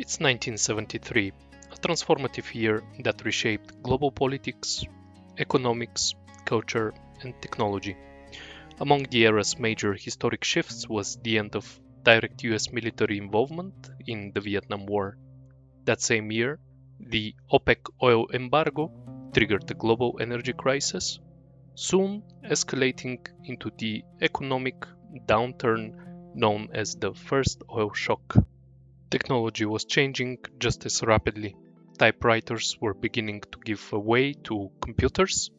It's 1973, a transformative year that reshaped global politics, economics, culture, and technology. Among the era's major historic shifts was the end of direct US military involvement in the Vietnam War. That same year, the OPEC oil embargo triggered the global energy crisis, soon escalating into the economic downturn known as the first oil shock. Technology was changing just as rapidly. Typewriters were beginning to give way to computers.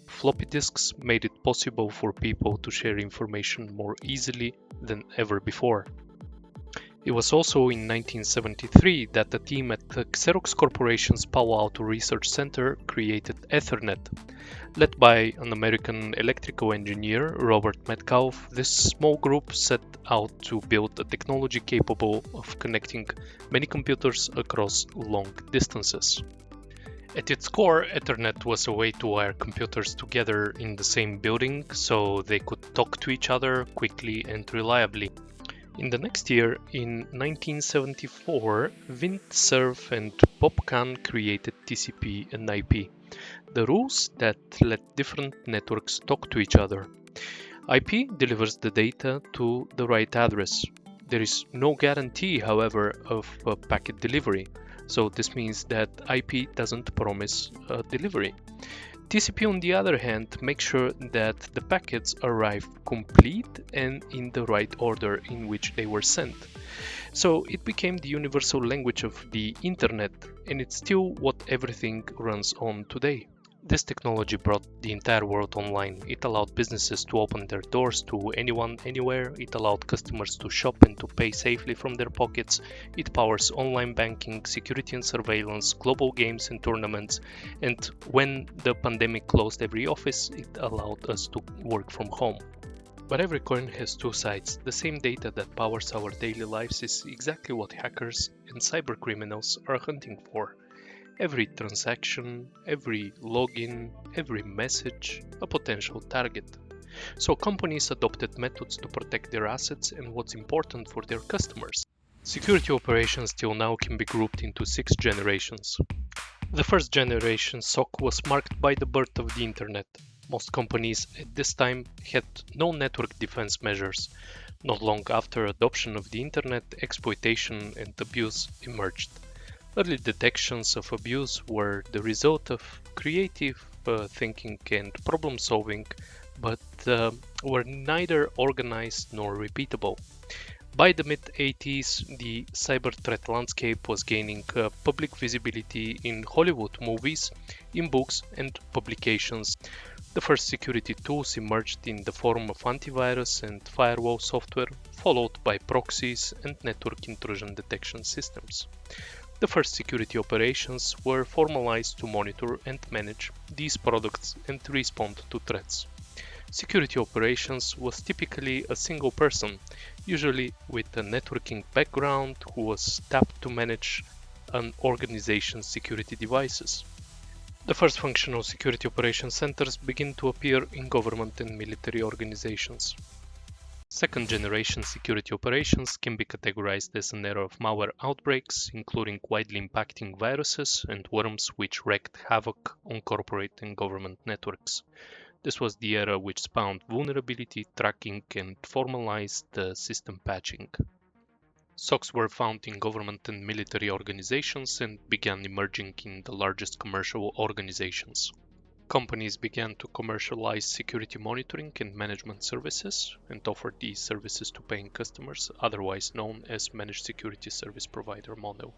Floppy disks made it possible for people to share information more easily than ever before. It was also in 1973 that a team at the Xerox Corporation's Palo Alto Research Center created Ethernet. Led by an American electrical engineer, Robert Metcalfe, this small group set out to build a technology capable of connecting many computers across long distances. At its core, Ethernet was a way to wire computers together in the same building so they could talk to each other quickly and reliably. In the next year, in 1974, Vint Cerf and Bob Kahn created TCP and IP, the rules that let different networks talk to each other. IP delivers the data to the right address. There is no guarantee, however, of packet delivery, so this means that IP doesn't promise a delivery. TCP, on the other hand, makes sure that the packets arrive complete and in the right order in which they were sent. So it became the universal language of the internet, and it's still what everything runs on today. This technology brought the entire world online. It allowed businesses to open their doors to anyone, anywhere. It allowed customers to shop and to pay safely from their pockets. It powers online banking, security and surveillance, global games and tournaments. And when the pandemic closed every office, it allowed us to work from home. But every coin has two sides. The same data that powers our daily lives is exactly what hackers and cybercriminals are hunting for. Every transaction, every login, every message, a potential target. So companies adopted methods to protect their assets and what's important for their customers. Security operations till now can be grouped into 6 generations. The first generation SOC was marked by the birth of the internet. Most companies at this time had no network defense measures. Not long after adoption of the internet, exploitation and abuse emerged. Early detections of abuse were the result of creative thinking and problem solving, but were neither organized nor repeatable. By the mid-80s, the cyber threat landscape was gaining public visibility in Hollywood movies, in books and publications. The first security tools emerged in the form of antivirus and firewall software, followed by proxies and network intrusion detection systems. The first security operations were formalized to monitor and manage these products and respond to threats. Security operations was typically a single person, usually with a networking background, who was tapped to manage an organization's security devices. The first functional security operation centers begin to appear in government and military organizations. Second-generation security operations can be categorized as an era of malware outbreaks, including widely impacting viruses and worms which wreaked havoc on corporate and government networks. This was the era which spawned vulnerability tracking and formalized system patching. SOCs were found in government and military organizations and began emerging in the largest commercial organizations. Companies began to commercialize security monitoring and management services and offer these services to paying customers, otherwise known as managed security service provider model.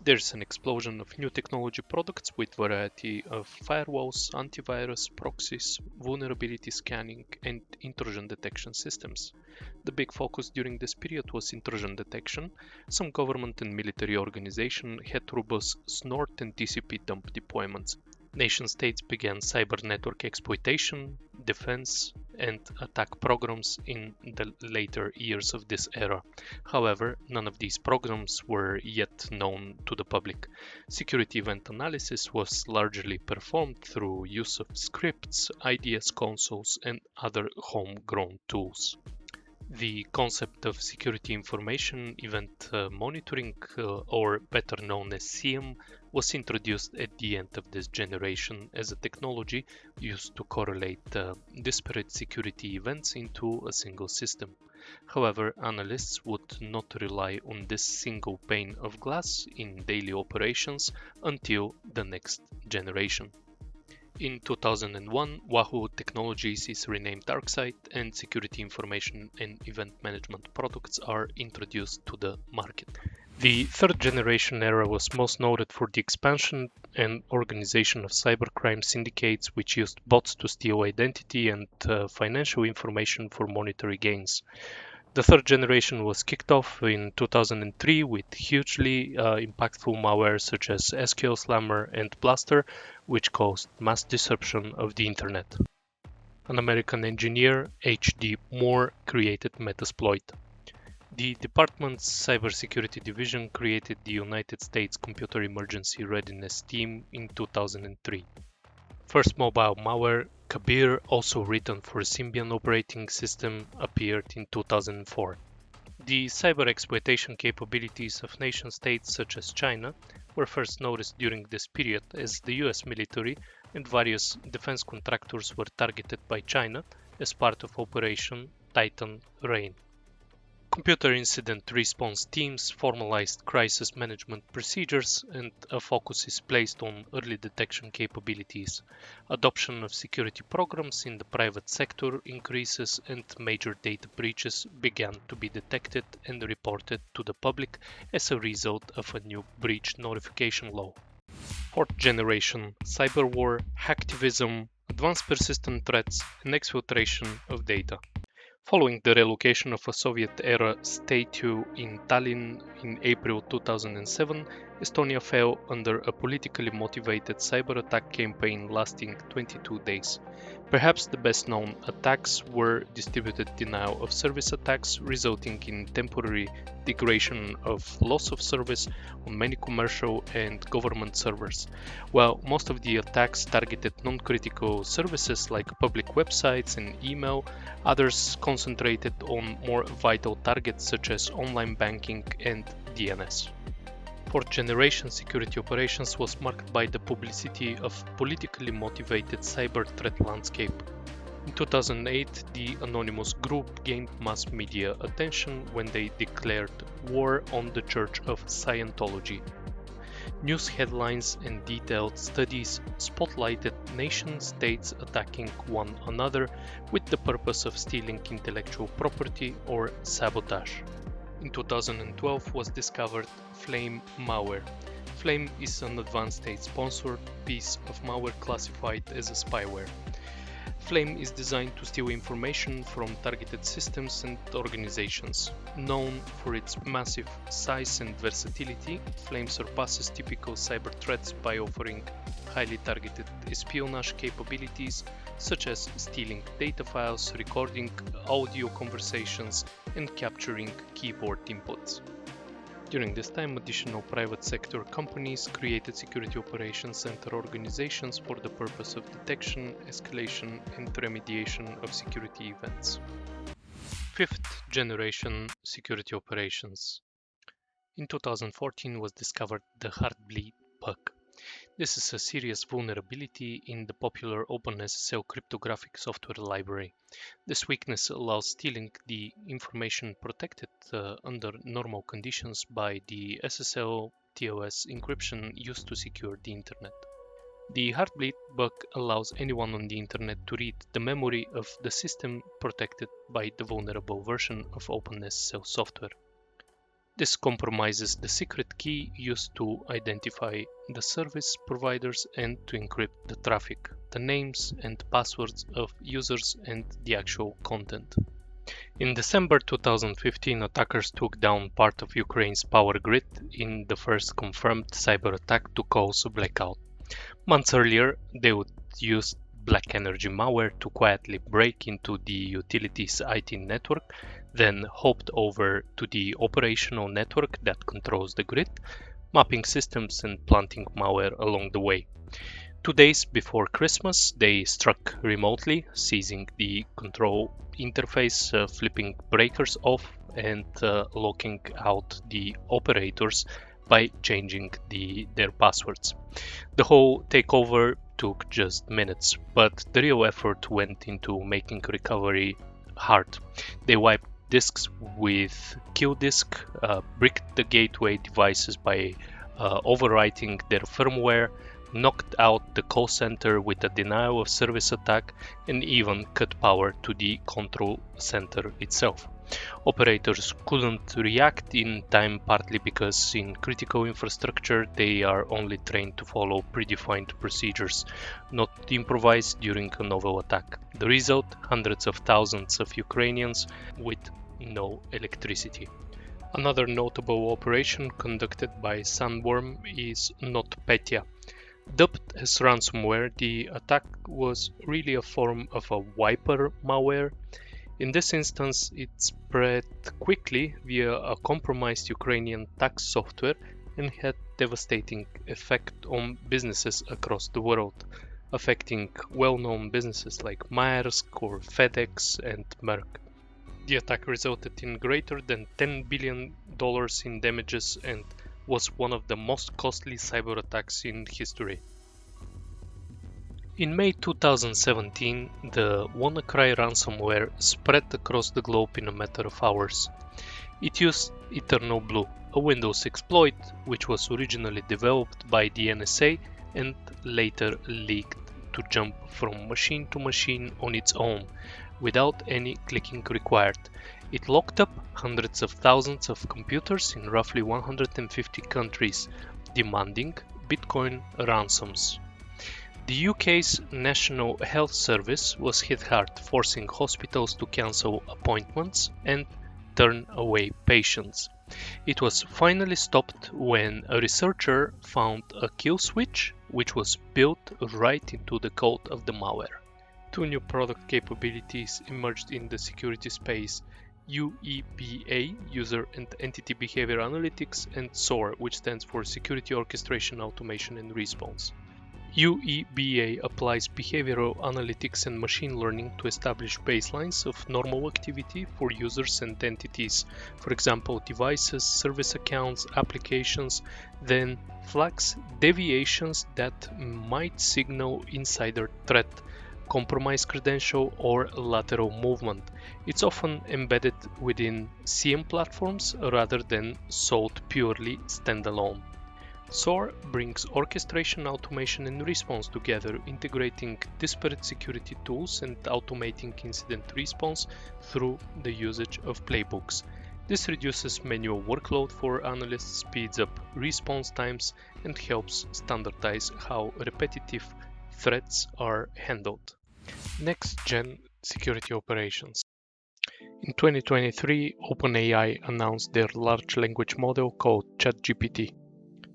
There's an explosion of new technology products with variety of firewalls, antivirus, proxies, vulnerability scanning, and intrusion detection systems. The big focus during this period was intrusion detection. Some government and military organizations had robust snort and TCP dump deployments. Nation-states began cyber network exploitation, defense, and attack programs in the later years of this era. However, none of these programs were yet known to the public. Security event analysis was largely performed through use of scripts, IDS consoles, and other homegrown tools. The concept of security information event monitoring, or better known as SIEM, was introduced at the end of this generation as a technology used to correlate disparate security events into a single system. However, analysts would not rely on this single pane of glass in daily operations until the next generation. In 2001, Wahoo Technologies is renamed DarkSide, and security information and event management products are introduced to the market. The third generation era was most noted for the expansion and organization of cybercrime syndicates, which used bots to steal identity and financial information for monetary gains. The third generation was kicked off in 2003 with hugely impactful malware such as SQL Slammer and Blaster, which caused mass disruption of the internet. An American engineer, H.D. Moore, created Metasploit. The department's cybersecurity division created the United States Computer Emergency Readiness Team in 2003. First mobile malware, Kabir, also written for Symbian operating system, appeared in 2004. The cyber exploitation capabilities of nation-states such as China were first noticed during this period, as the US military and various defense contractors were targeted by China as part of Operation Titan Rain. Computer incident response teams formalized crisis management procedures, and a focus is placed on early detection capabilities. Adoption of security programs in the private sector increases, and major data breaches began to be detected and reported to the public as a result of a new breach notification law. Fourth generation cyber war, hacktivism, advanced persistent threats, and exfiltration of data. Following the relocation of a Soviet-era statue in Tallinn in April 2007, Estonia fell under a politically motivated cyber attack campaign lasting 22 days. Perhaps the best known attacks were distributed denial of service attacks, resulting in temporary degradation of loss of service on many commercial and government servers. While most of the attacks targeted non-critical services like public websites and email, others concentrated on more vital targets such as online banking and DNS. Fourth generation security operations was marked by the publicity of politically motivated cyber threat landscape. In 2008, the anonymous group gained mass media attention when they declared war on the Church of Scientology. News headlines and detailed studies spotlighted nation-states attacking one another with the purpose of stealing intellectual property or sabotage. In 2012 was discovered Flame malware. Flame is an advanced state-sponsored piece of malware classified as a spyware. Flame is designed to steal information from targeted systems and organizations. Known for its massive size and versatility, Flame surpasses typical cyber threats by offering highly targeted espionage capabilities, such as stealing data files, recording audio conversations, and capturing keyboard inputs. During this time, additional private sector companies created security operations center organizations for the purpose of detection, escalation, and remediation of security events. Fifth generation security operations. In 2014 was discovered the Heartbleed bug. This is a serious vulnerability in the popular OpenSSL cryptographic software library. This weakness allows stealing the information protected under normal conditions by the SSL TLS encryption used to secure the internet. The Heartbleed bug allows anyone on the internet to read the memory of the system protected by the vulnerable version of OpenSSL software. This compromises the secret key used to identify the service providers and to encrypt the traffic, the names and passwords of users, and the actual content. In December 2015, attackers took down part of Ukraine's power grid in the first confirmed cyber attack to cause a blackout. Months earlier, they would use black energy malware to quietly break into the utility's IT network, then hopped over to the operational network that controls the grid, mapping systems and planting malware along the way. 2 days before Christmas, they struck remotely, seizing the control interface, flipping breakers off, and locking out the operators by changing their passwords. The whole takeover took just minutes, but the real effort went into making recovery hard. They wiped disks with kill disk, bricked the gateway devices by overwriting their firmware, knocked out the call center with a denial of service attack, and even cut power to the control center itself. Operators couldn't react in time, partly because in critical infrastructure they are only trained to follow predefined procedures, not improvise during a novel attack. The result: hundreds of thousands of Ukrainians with no electricity. Another notable operation conducted by Sandworm is NotPetya. Dubbed as ransomware, the attack was really a form of a wiper malware. In this instance, it spread quickly via a compromised Ukrainian tax software and had devastating effect on businesses across the world, affecting well-known businesses like Maersk or FedEx and Merck. The attack resulted in greater than $10 billion in damages and was one of the most costly cyber attacks in history. In May 2017, the WannaCry ransomware spread across the globe in a matter of hours. It used Eternal Blue, a Windows exploit which was originally developed by the NSA and later leaked to jump from machine to machine on its own, without any clicking required. It locked up hundreds of thousands of computers in roughly 150 countries, demanding Bitcoin ransoms. The UK's National Health Service was hit hard, forcing hospitals to cancel appointments and turn away patients. It was finally stopped when a researcher found a kill switch which was built right into the code of the malware. Two new product capabilities emerged in the security space: UEBA, User and Entity Behavior Analytics, and SOAR, which stands for Security Orchestration, Automation and Response. UEBA applies behavioral analytics and machine learning to establish baselines of normal activity for users and entities, for example devices, service accounts, applications, then flags deviations that might signal insider threat, compromised credential, or lateral movement. It's often embedded within SIEM platforms rather than sold purely standalone. SOAR brings orchestration, automation and response together, integrating disparate security tools and automating incident response through the usage of playbooks. This reduces manual workload for analysts, speeds up response times, and helps standardize how repetitive threats are handled. NextGen Security Operations. In 2023, OpenAI announced their large language model called ChatGPT.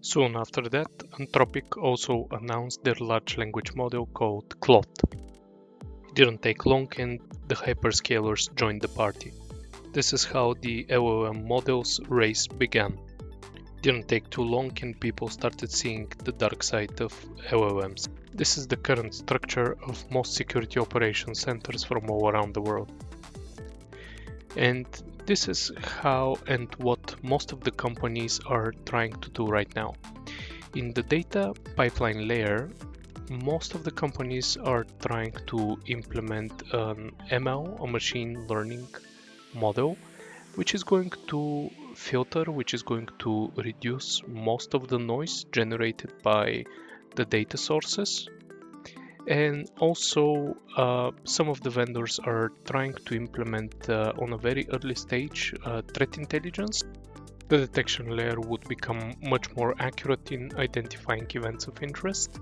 Soon after that, Anthropic also announced their large language model called Claude. It didn't take long and the hyperscalers joined the party. This is how the LLM models race began. It didn't take too long and people started seeing the dark side of LLMs. This is the current structure of most security operations centers from all around the world. And this is how and what most of the companies are trying to do right now. In the data pipeline layer, most of the companies are trying to implement an ML, a machine learning model, which is going to filter, which is going to reduce most of the noise generated by the data sources. And also some of the vendors are trying to implement on a very early stage threat intelligence. The detection layer would become much more accurate in identifying events of interest.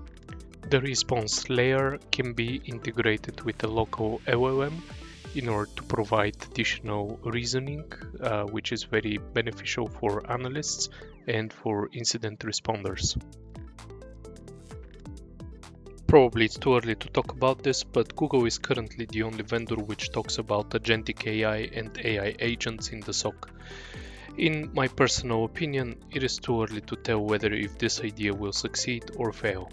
The response layer can be integrated with a local LLM in order to provide additional reasoning, which is very beneficial for analysts and for incident responders. Probably it's too early to talk about this, but Google is currently the only vendor which talks about agentic AI and AI agents in the SOC. In my personal opinion, it is too early to tell whether if this idea will succeed or fail.